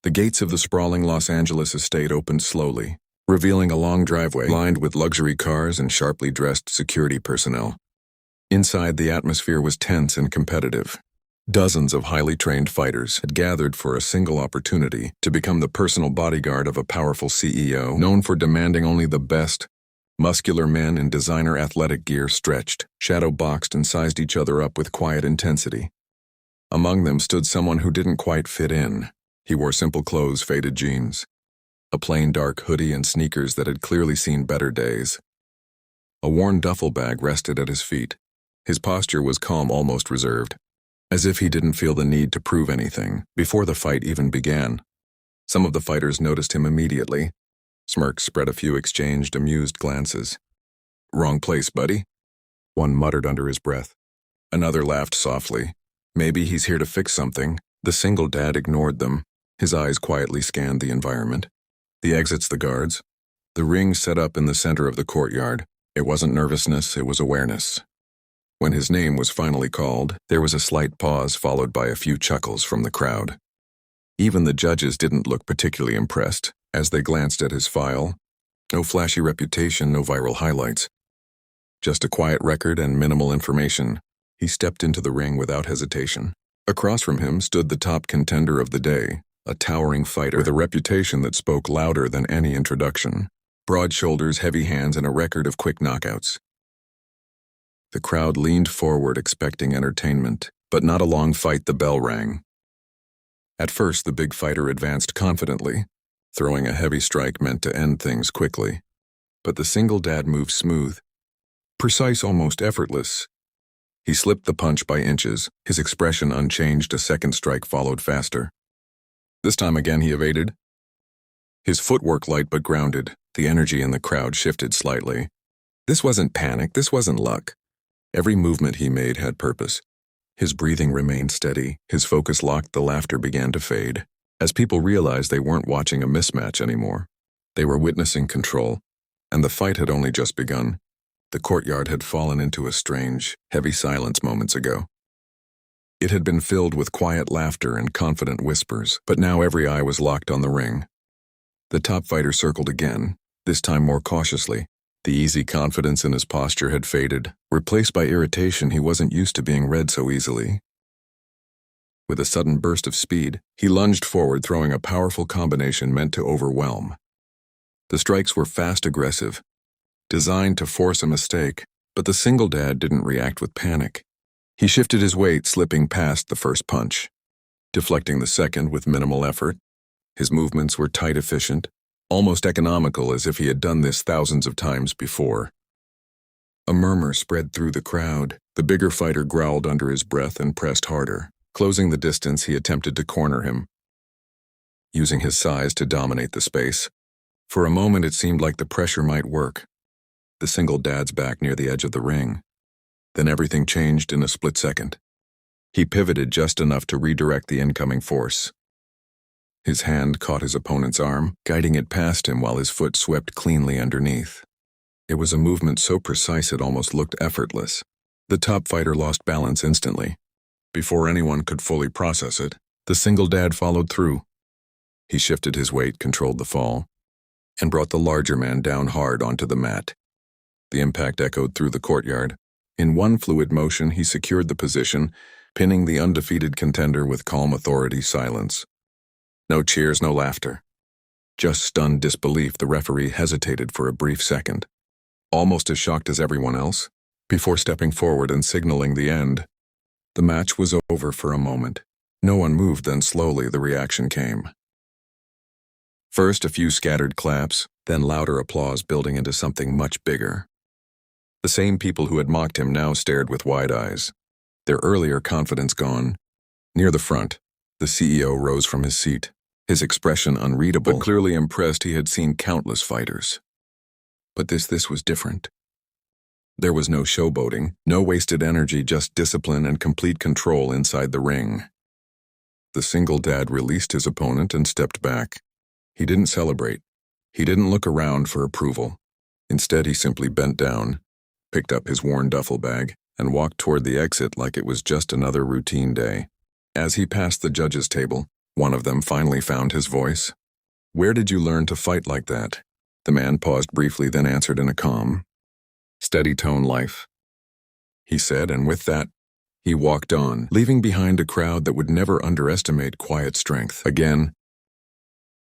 The gates of the sprawling Los Angeles estate opened slowly, revealing a long driveway lined with luxury cars and sharply dressed security personnel. Inside, the atmosphere was tense and competitive. Dozens of highly trained fighters had gathered for a single opportunity to become the personal bodyguard of a powerful CEO known for demanding only the best. Muscular men in designer athletic gear stretched, shadow-boxed, and sized each other up with quiet intensity. Among them stood someone who didn't quite fit in. He wore simple clothes, faded jeans, a plain dark hoodie, and sneakers that had clearly seen better days. A worn duffel bag rested at his feet. His posture was calm, almost reserved, as if he didn't feel the need to prove anything before the fight even began. Some of the fighters noticed him immediately. Smirks spread, a few exchanged amused glances. "Wrong place, buddy," one muttered under his breath. Another laughed softly. "Maybe he's here to fix something." The single dad ignored them. His eyes quietly scanned the environment. The exits, the guards. The ring set up in the center of the courtyard. It wasn't nervousness, it was awareness. When his name was finally called, there was a slight pause followed by a few chuckles from the crowd. Even the judges didn't look particularly impressed as they glanced at his file. No flashy reputation, no viral highlights. Just a quiet record and minimal information. He stepped into the ring without hesitation. Across from him stood the top contender of the day, a towering fighter with a reputation that spoke louder than any introduction. Broad shoulders, heavy hands, and a record of quick knockouts. The crowd leaned forward expecting entertainment, but not a long fight. The bell rang. At first, the big fighter advanced confidently, throwing a heavy strike meant to end things quickly. But the single dad moved smooth, precise, almost effortless. He slipped the punch by inches, his expression unchanged. A second strike followed faster. This time again he evaded. His footwork light but grounded. The energy in the crowd shifted slightly. This wasn't panic, this wasn't luck. Every movement he made had purpose. His breathing remained steady, his focus locked. The laughter began to fade, as people realized they weren't watching a mismatch anymore. They were witnessing control, and the fight had only just begun. The courtyard had fallen into a strange, heavy silence moments ago. It had been filled with quiet laughter and confident whispers, but now every eye was locked on the ring. The top fighter circled again, this time more cautiously. The easy confidence in his posture had faded, replaced by irritation. He wasn't used to being read so easily. With a sudden burst of speed, he lunged forward, throwing a powerful combination meant to overwhelm. The strikes were fast, aggressive, designed to force a mistake, but the single dad didn't react with panic. He shifted his weight, slipping past the first punch, deflecting the second with minimal effort. His movements were tight, efficient, almost economical, as if he had done this thousands of times before. A murmur spread through the crowd. The bigger fighter growled under his breath and pressed harder. Closing the distance, he attempted to corner him, using his size to dominate the space. For a moment it seemed like the pressure might work. The single dad's back near the edge of the ring. Then everything changed in a split second. He pivoted just enough to redirect the incoming force. His hand caught his opponent's arm, guiding it past him while his foot swept cleanly underneath. It was a movement so precise it almost looked effortless. The top fighter lost balance instantly. Before anyone could fully process it, the single dad followed through. He shifted his weight, controlled the fall, and brought the larger man down hard onto the mat. The impact echoed through the courtyard. In one fluid motion, he secured the position, pinning the undefeated contender with calm authority. Silence. No cheers, no laughter. Just stunned disbelief. The referee hesitated for a brief second, almost as shocked as everyone else, before stepping forward and signaling the end. The match was over for a moment. No one moved, then slowly the reaction came. First a few scattered claps, then louder applause building into something much bigger. The same people who had mocked him now stared with wide eyes, their earlier confidence gone. Near the front, the CEO rose from his seat, his expression unreadable, but clearly impressed. He had seen countless fighters. But this was different. There was no showboating, no wasted energy, just discipline and complete control inside the ring. The single dad released his opponent and stepped back. He didn't celebrate. He didn't look around for approval. Instead, he simply bent down, picked up his worn duffel bag, and walked toward the exit like it was just another routine day. As he passed the judges' table, One of them finally found his voice. "Where did you learn to fight like that?" The man paused briefly, then answered in a calm, steady tone. "Life," he said, and with that, he walked on, leaving behind a crowd that would never underestimate quiet strength. Again,